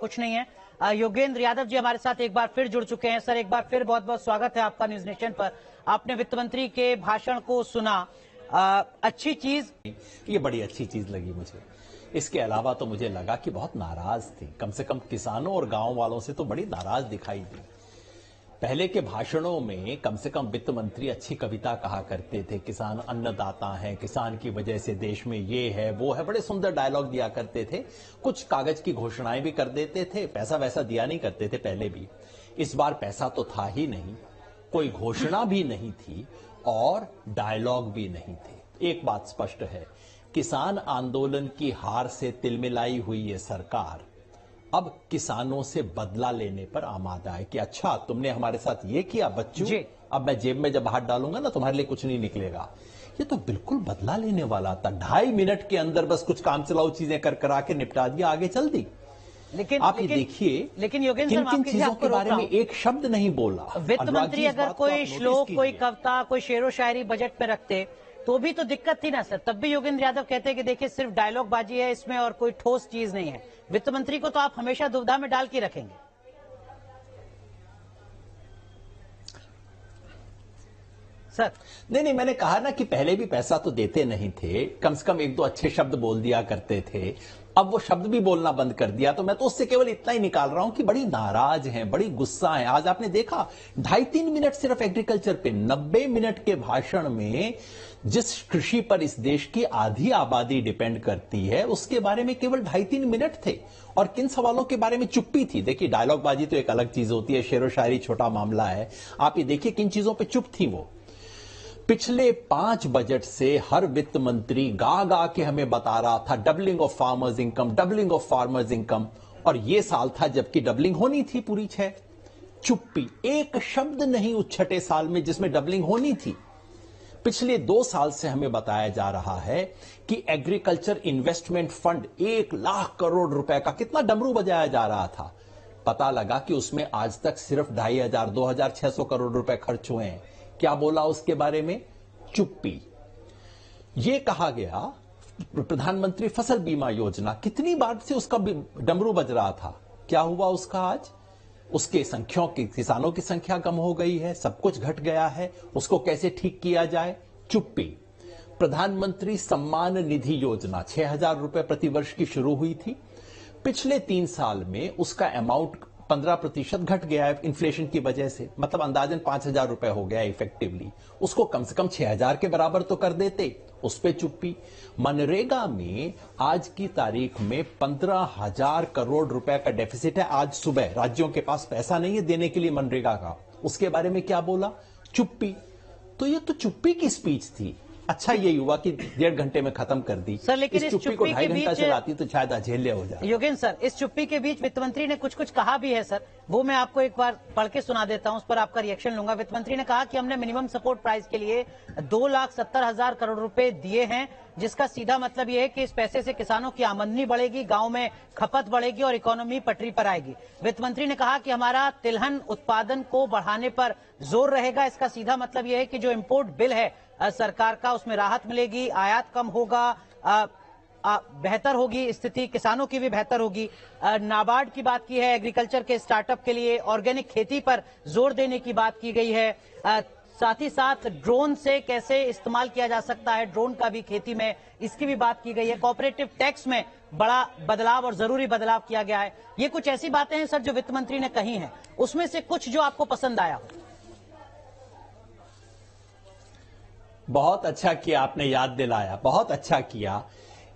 कुछ नहीं है। योगेंद्र यादव जी हमारे साथ एक बार फिर जुड़ चुके हैं। सर, एक बार फिर बहुत बहुत स्वागत है आपका न्यूज नेशन पर। आपने वित्त मंत्री के भाषण को सुना, अच्छी चीज, ये बड़ी अच्छी चीज लगी मुझे। इसके अलावा तो मुझे लगा कि बहुत नाराज थी, कम से कम किसानों और गांव वालों से तो बड़ी नाराज दिखाई दी। पहले के भाषणों में कम से कम वित्त मंत्री अच्छी कविता कहा करते थे, किसान अन्नदाता हैं, किसान की वजह से देश में ये है वो है, बड़े सुंदर डायलॉग दिया करते थे। कुछ कागज की घोषणाएं भी कर देते थे, पैसा वैसा दिया नहीं करते थे पहले भी। इस बार पैसा तो था ही नहीं, कोई घोषणा भी नहीं थी और डायलॉग भी नहीं थे। एक बात स्पष्ट है, किसान आंदोलन की हार से तिलमिलाई हुई ये सरकार अब किसानों से बदला लेने पर आमादा है कि अच्छा तुमने हमारे साथ ये किया बच्चों, अब मैं जेब में जब हाथ डालूंगा ना तुम्हारे लिए कुछ नहीं निकलेगा। ये तो बिल्कुल बदला लेने वाला था। 2.5 मिनट के अंदर बस कुछ काम चलाऊ चीजें कर करा के निपटा दिया, आगे चल दी। लेकिन आप ये देखिए, लेकिन योगेंद्र किन किन चीजों के बारे में एक शब्द नहीं बोला वित्त मंत्री। अगर कोई श्लोक, कोई कविता, कोई शेरो शायरी बजट में रखते तो भी तो दिक्कत थी ना सर। तब भी योगेंद्र यादव कहते हैं कि देखिए सिर्फ डायलॉग बाजी है इसमें और कोई ठोस चीज नहीं है। वित्त मंत्री को तो आप हमेशा दुविधा में डाल के रखेंगे। सर नहीं, मैंने कहा ना कि पहले भी पैसा तो देते नहीं थे, कम से कम एक दो अच्छे शब्द बोल दिया करते थे। अब वो शब्द भी बोलना बंद कर दिया, तो मैं तो उससे केवल इतना ही निकाल रहा हूं कि बड़ी नाराज हैं, बड़ी गुस्सा है। आज आपने देखा 2.5-3 मिनट सिर्फ एग्रीकल्चर पे, 90 मिनट के भाषण में जिस कृषि पर इस देश की आधी आबादी डिपेंड करती है उसके बारे में केवल 2.5-3 मिनट थे और किन सवालों के बारे में चुप्पी थी। देखिए डायलॉग बाजी तो एक अलग चीज होती है, शेरो शायरी छोटा मामला है। आप ये देखिए किन चीजों पर चुप थी वो। पिछले 5 बजट से हर वित्त मंत्री गा गा के हमें बता रहा था doubling of farmers income, doubling of farmers income, और ये साल था जबकि डबलिंग होनी थी पूरी 6। चुप्पी, एक शब्द नहीं उस 6ठे साल में जिसमें डबलिंग होनी थी। पिछले 2 साल से हमें बताया जा रहा है कि agriculture investment fund 1 lakh crore रुपए का कितना डमरू बजाया जा रहा था। पता लगा कि उसमें आज तक सिर्फ 2500, 2600 करोड़ रुपए खर्च हुए हैं। क्या बोला उसके बारे में? चुप्पी। यह कहा गया प्रधानमंत्री फसल बीमा योजना, कितनी बार से उसका डमरू बज रहा था, क्या हुआ उसका आज? उसके संख्याओं की, किसानों की संख्या कम हो गई है, सब कुछ घट गया है, उसको कैसे ठीक किया जाए? चुप्पी। प्रधानमंत्री सम्मान निधि योजना 6000 रुपए प्रति वर्ष की शुरू हुई थी। पिछले 3 साल में उसका अमाउंट 15% घट गया है इन्फ्लेशन की वजह से, मतलब अंदाजन 5000 रुपए हो गया इफेक्टिवली। उसको कम से कम 6000 के बराबर तो कर देते, उस पे चुप्पी। मनरेगा में आज की तारीख में 15,000 करोड़ रुपए का डेफिसिट है। आज सुबह राज्यों के पास पैसा नहीं है देने के लिए मनरेगा का, उसके बारे में क्या बोला? चुप्पी। तो ये तो चुप्पी की स्पीच थी। अच्छा ये हुआ कि 1.5 घंटे में खत्म कर दी। सर लेकिन इस चुप्पी को 2.5 घंटा चलाती तो शायद अझेले हो जाए। योगेंद्र सर, इस चुप्पी के बीच वित्त मंत्री ने कुछ कुछ कहा भी है सर, वो मैं आपको एक बार पढ़ के सुना देता हूं, उस पर आपका रिएक्शन लूंगा। वित्त मंत्री ने कहा कि हमने मिनिमम सपोर्ट प्राइस के लिए 2,70,000 करोड़ रुपए दिए हैं, जिसका सीधा मतलब यह है कि इस पैसे से किसानों की आमदनी बढ़ेगी, गांव में खपत बढ़ेगी और इकोनॉमी पटरी पर आएगी। वित्त मंत्री ने कहा कि हमारा तिलहन उत्पादन को बढ़ाने पर जोर रहेगा। इसका सीधा मतलब यह है कि जो इंपोर्ट बिल है सरकार का, उसमें राहत मिलेगी, आयात कम होगा, बेहतर होगी स्थिति, किसानों की भी बेहतर होगी। नाबार्ड की बात की है, एग्रीकल्चर के स्टार्टअप के लिए ऑर्गेनिक खेती पर जोर देने की बात की गई है। साथ ही साथ ड्रोन से कैसे इस्तेमाल किया जा सकता है, ड्रोन का भी खेती में, इसकी भी बात की गई है। कोऑपरेटिव टैक्स में बड़ा बदलाव और जरूरी बदलाव किया गया है। ये कुछ ऐसी बातें हैं सर जो वित्त मंत्री ने कही हैं, उसमें से कुछ जो आपको पसंद आया हो। बहुत अच्छा किया आपने याद दिलाया, बहुत अच्छा किया।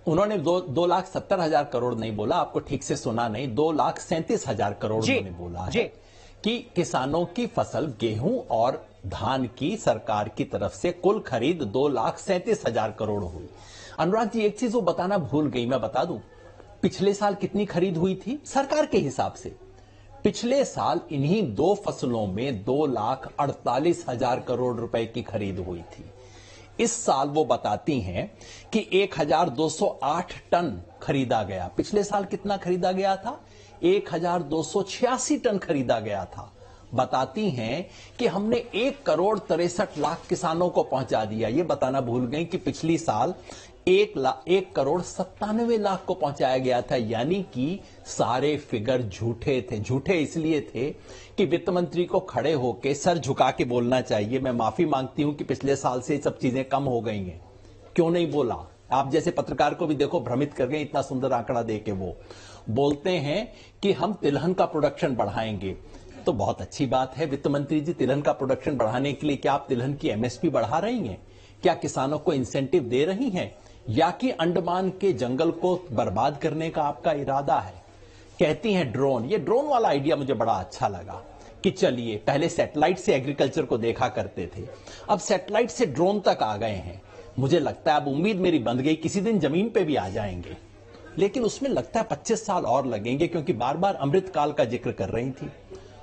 उन्होंने 2,70,000 करोड़ नहीं बोला, आपको ठीक से सुना नहीं, 2,37,000 करोड़ उन्होंने बोला है कि किसानों की फसल गेहूं और धान की सरकार की तरफ से कुल खरीद 2,37,000 करोड़ हुई। अनुराग जी एक चीज वो बताना भूल गई, मैं बता दूं, पिछले साल कितनी खरीद हुई थी सरकार के हिसाब से? पिछले साल इन्हीं 2 फसलों में 2,48,000 करोड़ रुपए की खरीद हुई थी। इस साल वो बताती हैं कि 1,208 टन खरीदा गया। पिछले साल कितना खरीदा गया था? 1,286 टन खरीदा गया था। बताती हैं कि हमने 1,63,63,00,000 किसानों को पहुंचा दिया। ये बताना भूल गई कि पिछली साल 1 करोड़ 97 लाख को पहुंचाया गया था। यानी कि सारे फिगर झूठे थे। झूठे इसलिए थे कि वित्त मंत्री को खड़े होकर सर झुका के बोलना चाहिए, मैं माफी मांगती हूं कि पिछले साल से सब चीजें कम हो गई हैं। क्यों नहीं बोला? आप जैसे पत्रकार को भी देखो भ्रमित कर गए, इतना सुंदर आंकड़ा देके वो बोलते हैं कि हम तिलहन का प्रोडक्शन बढ़ाएंगे। तो बहुत अच्छी बात है वित्त मंत्री जी, तिलहन का प्रोडक्शन बढ़ाने के लिए क्या आप तिलहन की एमएसपी बढ़ा रही हैं? क्या किसानों को इंसेंटिव दे रही हैं? या कि अंडमान के जंगल को बर्बाद करने का आपका इरादा है? कहती हैं ड्रोन, ये ड्रोन वाला आइडिया मुझे बड़ा अच्छा लगा कि चलिए पहले सैटेलाइट से एग्रीकल्चर को देखा करते थे, अब सैटेलाइट से ड्रोन तक आ गए हैं। मुझे लगता है अब उम्मीद मेरी बंध गई, किसी दिन जमीन पे भी आ जाएंगे। लेकिन उसमें लगता है 25 साल और लगेंगे, क्योंकि बार बार अमृतकाल का जिक्र कर रही थी,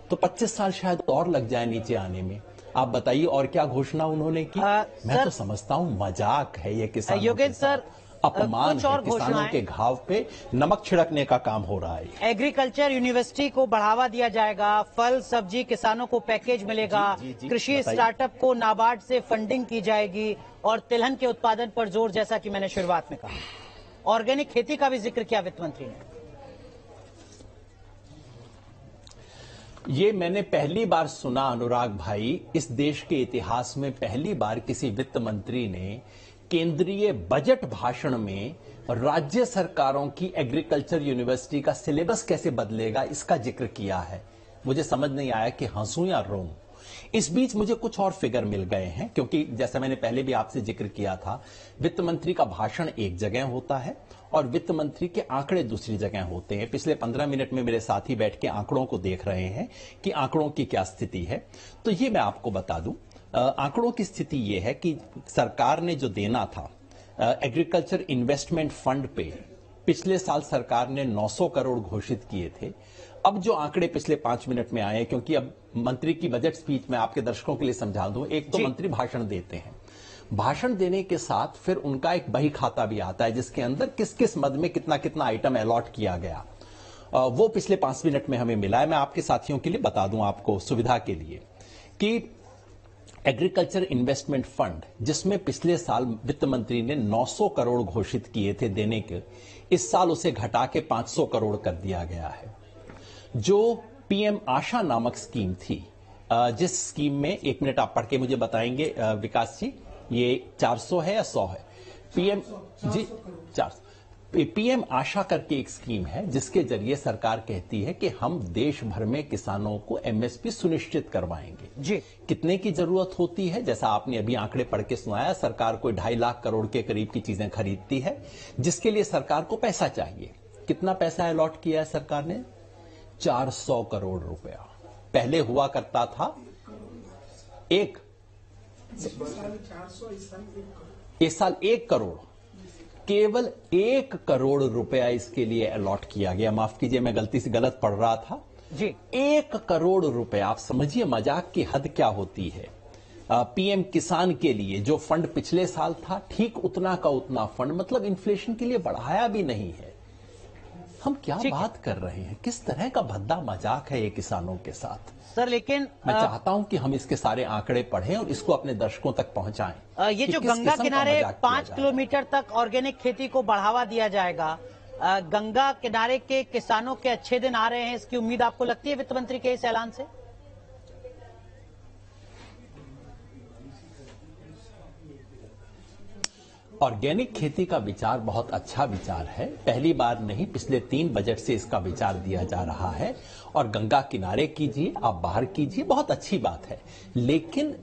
तो 25 साल शायद और लग जाए नीचे आने में। आप बताइए और क्या घोषणा उन्होंने की? मैं तो समझता हूं मजाक है ये किसानों योगेश सर, अपमान है, किसानों के घाव पे नमक छिड़कने का काम हो रहा है। एग्रीकल्चर यूनिवर्सिटी को बढ़ावा दिया जाएगा, फल सब्जी किसानों को पैकेज मिलेगा, कृषि स्टार्टअप को नाबार्ड से फंडिंग की जाएगी और तिलहन के उत्पादन पर जोर, जैसा कि मैंने शुरुआत में कहा। ऑर्गेनिक खेती का भी जिक्र किया वित्त मंत्री ने। ये मैंने पहली बार सुना अनुराग भाई, इस देश के इतिहास में पहली बार किसी वित्त मंत्री ने केंद्रीय बजट भाषण में राज्य सरकारों की एग्रीकल्चर यूनिवर्सिटी का सिलेबस कैसे बदलेगा इसका जिक्र किया है। मुझे समझ नहीं आया कि हंसूं या रोऊं। इस बीच मुझे कुछ और फिगर मिल गए हैं, क्योंकि जैसा मैंने पहले भी आपसे जिक्र किया था, वित्त मंत्री का भाषण एक जगह होता है और वित्त मंत्री के आंकड़े दूसरी जगह होते हैं। पिछले 15 मिनट में मेरे साथी बैठ के आंकड़ों को देख रहे हैं कि आंकड़ों की क्या स्थिति है। तो ये मैं आपको बता दूं, आंकड़ों की स्थिति यह है कि सरकार ने जो देना था एग्रीकल्चर इन्वेस्टमेंट फंड पे, पिछले साल सरकार ने 900 करोड़ घोषित किए थे। अब जो आंकड़े पिछले 5 मिनट में आए, क्योंकि अब मंत्री की बजट स्पीच में आपके दर्शकों के लिए समझा दूं, एक तो मंत्री भाषण देते हैं, भाषण देने के साथ फिर उनका एक बही खाता भी आता है जिसके अंदर किस किस मद में कितना कितना आइटम अलॉट किया गया, वो पिछले 5 मिनट में हमें मिला है। मैं आपके साथियों के लिए बता दूं, आपको सुविधा के लिए, कि एग्रीकल्चर इन्वेस्टमेंट फंड, जिसमें पिछले साल वित्त मंत्री ने 900 करोड़ घोषित किए थे देने के, इस साल उसे घटा के 500 करोड़ कर दिया गया है। जो पीएम आशा नामक स्कीम थी, जिस स्कीम में, 1 मिनट आप पढ़ के मुझे बताएंगे विकास जी, ये 400 है या 100 है? पीएम जी 400। पीएम आशा करके एक स्कीम है जिसके जरिए सरकार कहती है कि हम देश भर में किसानों को एमएसपी सुनिश्चित करवाएंगे। जी, कितने की जरूरत होती है? जैसा आपने अभी आंकड़े पढ़ के सुनाया, सरकार कोई 2.5 लाख करोड़ के करीब की चीजें खरीदती है, जिसके लिए सरकार को पैसा चाहिए। कितना पैसा अलॉट किया है सरकार ने? 400 करोड़ रुपया। पहले हुआ करता था इस साल 1 करोड़, केवल 1 करोड़ रुपया इसके लिए अलॉट किया गया। माफ कीजिए, मैं गलती से गलत पढ़ रहा था जी। 1 करोड़ रुपया। आप समझिए मजाक की हद क्या होती है। पीएम किसान के लिए जो फंड पिछले साल था, ठीक उतना का उतना फंड, मतलब इन्फ्लेशन के लिए बढ़ाया भी नहीं है। हम क्या बात कर रहे हैं? किस तरह का भद्दा मजाक है ये किसानों के साथ सर। लेकिन मैं चाहता हूं कि हम इसके सारे आंकड़े पढ़ें और इसको अपने दर्शकों तक पहुंचाएं। ये जो गंगा किनारे 5 किलोमीटर तक ऑर्गेनिक खेती को बढ़ावा दिया जाएगा, गंगा किनारे के किसानों के अच्छे दिन आ रहे हैं, इसकी उम्मीद आपको लगती है वित्त मंत्री के इस ऐलान से? ऑर्गेनिक खेती का विचार बहुत अच्छा विचार है। पहली बार नहीं, पिछले 3 बजट से इसका विचार दिया जा रहा है। और गंगा किनारे कीजिए, आप बाहर कीजिए, बहुत अच्छी बात है। लेकिन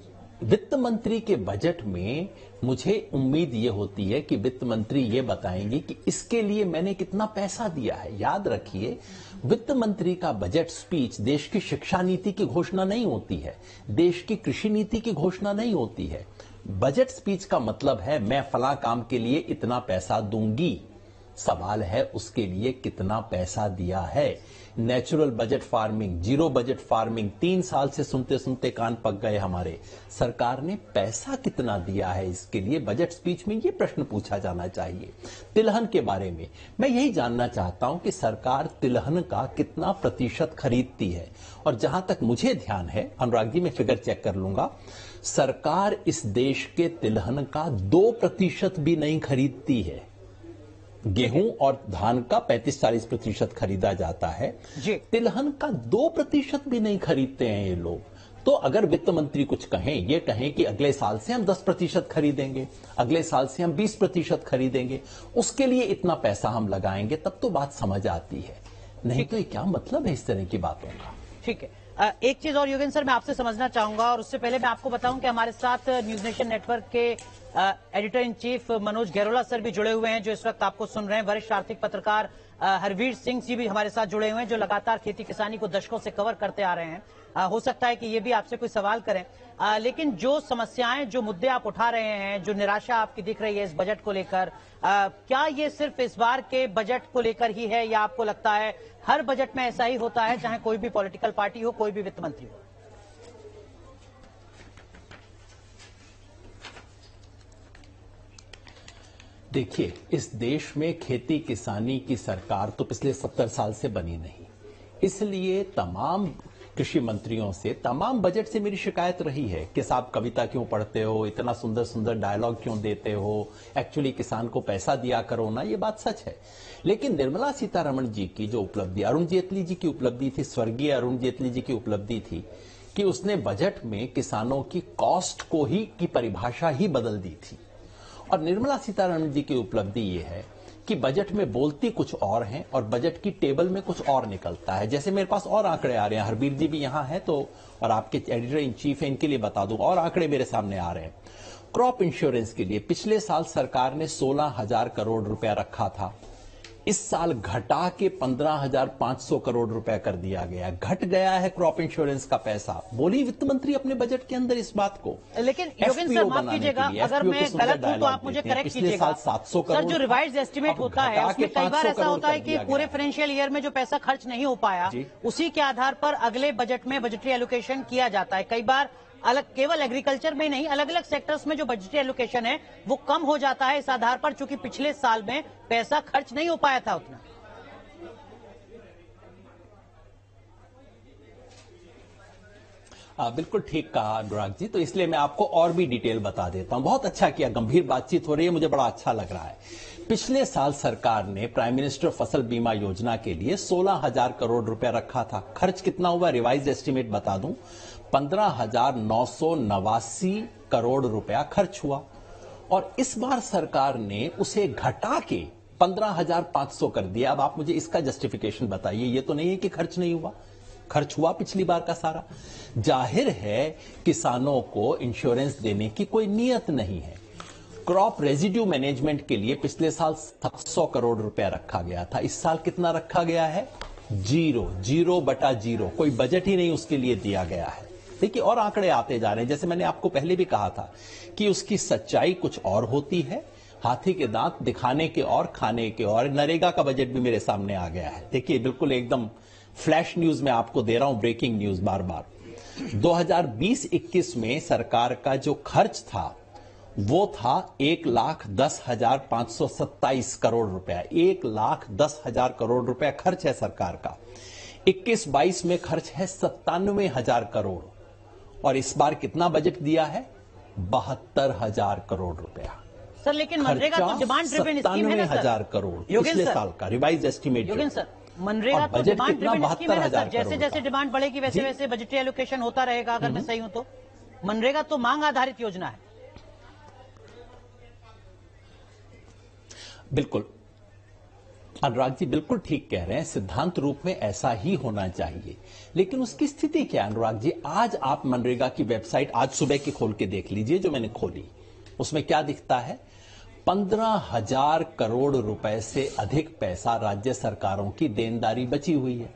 वित्त मंत्री के बजट में मुझे उम्मीद ये होती है कि वित्त मंत्री ये बताएंगे कि इसके लिए मैंने कितना पैसा दिया है। याद रखिए, वित्त मंत्री का बजट स्पीच देश की शिक्षा नीति की घोषणा नहीं होती है, देश की कृषि नीति की घोषणा नहीं होती है। बजट स्पीच का मतलब है मैं फला काम के लिए इतना पैसा दूंगी। सवाल है उसके लिए कितना पैसा दिया है। Natural budget farming, zero budget farming, 3 साल से सुनते सुनते कान पक गए हमारे। सरकार ने पैसा कितना दिया है इसके लिए बजट स्पीच में ये प्रश्न पूछा जाना चाहिए। तिलहन के बारे में मैं यही जानना चाहता हूं कि सरकार तिलहन का कितना प्रतिशत खरीदती है। और जहां तक मुझे ध्यान है, अनुराग जी मैं फिगर चेक कर लूंगा, सरकार इस देश के तिलहन का 2% भी नहीं खरीदती है। गेहूं और धान का 35-40% खरीदा जाता है, तिलहन का 2% भी नहीं खरीदते हैं ये लोग। तो अगर वित्त मंत्री कुछ कहें, ये कहें कि अगले साल से हम 10% खरीदेंगे, अगले साल से हम 20% खरीदेंगे, उसके लिए इतना पैसा हम लगाएंगे, तब तो बात समझ आती है। नहीं तो ये क्या मतलब है इस तरह की बातों का। ठीक है, एक चीज और योगेंद्र सर मैं आपसे समझना चाहूंगा, और उससे पहले मैं आपको बताऊं कि हमारे साथ न्यूज नेशन नेटवर्क के editor in chief Manoj Gairola sir भी जुड़े हुए हैं, जो इस वक्त आपको सुन रहे हैं। वरिष्ठ आर्थिक पत्रकार हरवीर सिंह जी भी हमारे साथ जुड़े हुए हैं, जो लगातार खेती किसानी को दशकों से कवर करते आ रहे हैं। हो सकता है कि ये भी आपसे कोई सवाल करें, लेकिन जो समस्याएं, जो मुद्दे आप उठा रहे हैं, जो निराशा आपकी दिख रही है इस बजट को लेकर, क्या ये सिर्फ इस बार के बजट को लेकर ही है, या आपको लगता है हर बजट में ऐसा ही होता है, चाहे कोई भी पॉलिटिकल पार्टी हो, कोई भी वित्त मंत्री हो? देखिए, इस देश में खेती किसानी की सरकार तो पिछले 70 साल से बनी नहीं, इसलिए तमाम कृषि मंत्रियों से, तमाम बजट से मेरी शिकायत रही है कि साहब कविता क्यों पढ़ते हो, इतना सुंदर सुंदर डायलॉग क्यों देते हो, एक्चुअली किसान को पैसा दिया करो ना। ये बात सच है, लेकिन निर्मला सीतारमण जी की जो उपलब्धि, अरुण जेटली जी की उपलब्धि थी, स्वर्गीय अरुण जेटली जी की उपलब्धि थी कि उसने बजट में किसानों की कॉस्ट को ही की परिभाषा ही बदल दी थी। और निर्मला सीतारमण जी की उपलब्धि ये है कि बजट में बोलती कुछ और हैं और बजट की टेबल में कुछ और निकलता है। जैसे मेरे पास और आंकड़े आ रहे हैं, हरबीर जी भी यहां हैं तो, और आपके एडिटर इन चीफ है, इनके लिए बता दूं, और आंकड़े मेरे सामने आ रहे हैं। क्रॉप इंश्योरेंस के लिए पिछले साल सरकार ने 16,000 करोड़ रुपया रखा था, इस साल घटा के 15,500 करोड़ रुपया कर दिया गया, घट गया है क्रॉप इंश्योरेंस का पैसा। बोली वित्त मंत्री अपने बजट के अंदर इस बात को। लेकिन योगेंद्र सर माफ कीजिएगा, अगर मैं गलत हूं तो आप मुझे करेक्ट कीजिएगा। 700 करोड़ सर, जो रिवाइज एस्टिमेट होता है उसमें कई बार ऐसा होता है कि पूरे फाइनेंशियल ईयर में जो पैसा खर्च नहीं हो पाया, उसी के आधार पर अगले बजट में बजटरी एलोकेशन किया जाता है। कई बार अलग, केवल एग्रीकल्चर में नहीं, अलग अलग सेक्टर्स में जो बजटरी एलोकेशन है वो कम हो जाता है इस आधार पर, चूंकि पिछले साल में पैसा खर्च नहीं हो पाया था उतना। बिल्कुल ठीक कहा अनुराग जी, तो इसलिए मैं आपको और भी डिटेल बता देता हूं। बहुत अच्छा किया, गंभीर बातचीत हो रही है, मुझे बड़ा अच्छा लग रहा है। पिछले साल सरकार ने प्राइम मिनिस्टर फसल बीमा योजना के लिए 16,000 करोड़ रुपया रखा था। खर्च कितना हुआ, रिवाइज एस्टिमेट बता दूं, 15,989 करोड़ रुपया खर्च हुआ। और इस बार सरकार ने उसे घटा के 15,500 कर दिया। अब आप मुझे इसका जस्टिफिकेशन बताइए। ये तो नहीं है कि खर्च नहीं हुआ, खर्च हुआ पिछली बार का सारा। जाहिर है किसानों को इंश्योरेंस देने की कोई नीयत नहीं है। क्रॉप रेजिड्यू मैनेजमेंट के लिए पिछले साल 700 करोड़ रुपया रखा गया था, इस साल कितना रखा गया है? 0/0, कोई बजट ही नहीं उसके लिए दिया गया है। देखिए, और आंकड़े आते जा रहे हैं। जैसे मैंने आपको पहले भी कहा था कि उसकी सच्चाई कुछ और होती है, हाथी के दांत दिखाने के और खाने के और। नरेगा का बजट भी मेरे सामने आ गया है, देखिए बिल्कुल एकदम फ्लैश न्यूज में आपको दे रहा हूं, ब्रेकिंग न्यूज बार बार। 2020-21 में सरकार का जो खर्च था वो था 1,10,527 करोड़ रुपया। 1,10,000 करोड़ रुपया खर्च है सरकार का। 21-22 में खर्च है 97,000 करोड़। और इस बार कितना बजट दिया है? 72,000 करोड़ रुपया। सर, लेकिन मनरेगा तो डिमांड ड्रिवन स्कीम है ना सर? 97,000 करोड़ पिछले साल का रिवाइज एस्टिमेट। सर, मनरेगा तो डिमांड ड्रिवन स्कीम है ना सर? जैसे जैसे डिमांड बढ़ेगी वैसे वैसे बजटरी एलोकेशन होता रहेगा, अगर मैं सही हूं तो। मनरेगा तो मांग आधारित योजना है। बिल्कुल अनुराग जी, बिल्कुल ठीक कह रहे हैं, सिद्धांत रूप में ऐसा ही होना चाहिए। लेकिन उसकी स्थिति क्या है अनुराग जी? आज आप मनरेगा की वेबसाइट आज सुबह की खोल के देख लीजिए, जो मैंने खोली, उसमें क्या दिखता है? 15,000 करोड़ रुपए से अधिक पैसा राज्य सरकारों की देनदारी बची हुई है।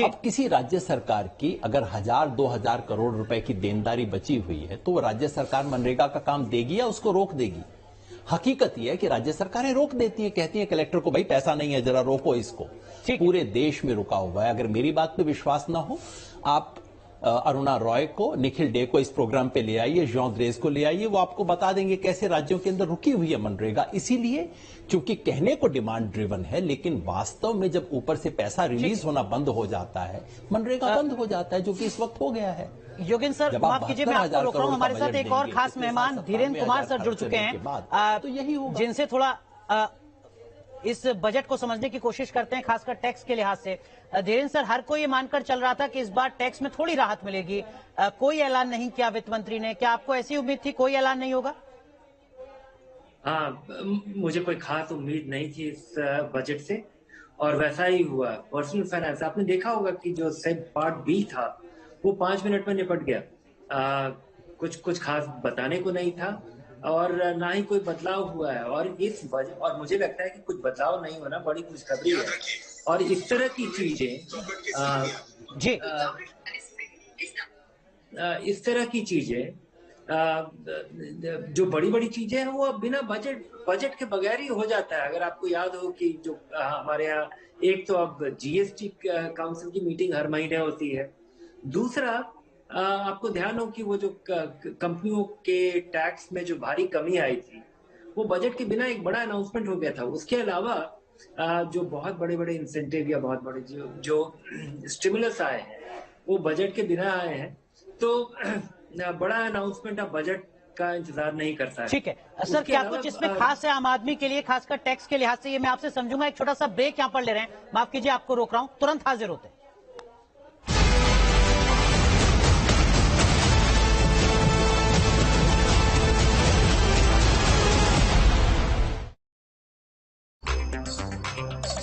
अब किसी राज्य सरकार की अगर 1,000-2,000 करोड़ रुपए की देनदारी बची हुई है तो वो राज्य सरकार मनरेगा का काम देगी या उसको रोक देगी? हकीकत यह है कि राज्य सरकारें रोक देती हैं, कहती हैं कलेक्टर को भाई पैसा नहीं है, जरा रोको इसको। पूरे देश में रुका हुआ है। अगर मेरी बात पे विश्वास ना हो, आप अरुणा रॉय को, निखिल डे को इस प्रोग्राम पे ले आइए, जॉन द्रेस को ले आइए, वो आपको बता देंगे कैसे राज्यों के अंदर रुकी हुई है मनरेगा। इसीलिए क्योंकि कहने को डिमांड ड्रिवन है, लेकिन वास्तव में जब ऊपर से पैसा रिलीज होना बंद हो जाता है, मनरेगा बंद हो जाता है, जो कि इस वक्त हो गया है। योगेंद्र सर, माफ कीजिए, मैं आपको रोक रहा हूं। हमारे साथ एक और खास मेहमान धीरेन्द्र कुमार सर जुड़ चुके हैं, तो यही होगा, जिनसे थोड़ा इस बजट को समझने की कोशिश करते हैं, खासकर टैक्स के लिहाज से। धीरेन्द्र सर, हर कोई ये मानकर चल रहा था कि इस बार टैक्स में थोड़ी राहत मिलेगी, कोई ऐलान नहीं किया वित्त मंत्री ने। क्या आपको ऐसी उम्मीद थी कोई ऐलान नहीं होगा? हाँ, मुझे कोई खास उम्मीद नहीं थी इस बजट से, और वैसा ही हुआ। पर्सनल फाइनेंस आपने देखा होगा कि जो सेब पार्ट बी था वो 5 मिनट में निपट गया। कुछ खास बताने को नहीं था, और ना ही कोई बदलाव हुआ है। और इस वजह, और मुझे लगता है कि कुछ बदलाव नहीं होना बड़ी खुशखबरी है। और इस तरह की चीजें इस तरह की चीजें जो बड़ी बड़ी चीजें हैं वो बिना बजट के बगैर ही हो जाता है। अगर आपको याद हो कि जो हमारे यहाँ एक तो अब जीएसटी काउंसिल की मीटिंग हर महीने होती है, दूसरा आपको ध्यान हो कि वो जो कंपनियों के टैक्स में जो भारी कमी आई थी वो बजट के बिना एक बड़ा अनाउंसमेंट हो गया था। उसके अलावा जो बहुत बड़े बड़े इंसेंटिव या बहुत बड़े जो स्टिमुलस आए हैं वो बजट के बिना आए हैं। तो बड़ा अनाउंसमेंट अब बजट का इंतजार नहीं करता है। ठीक है सर, क्या कुछ इसमें खास है आम आदमी के लिए, खासकर टैक्स के लिहाज से? ये मैं आपसे समझूंगा। एक छोटा सा ब्रेक यहाँ पर ले रहे हैं, माफ कीजिए आपको रोक रहा हूँ, तुरंत हाजिर होते हैं।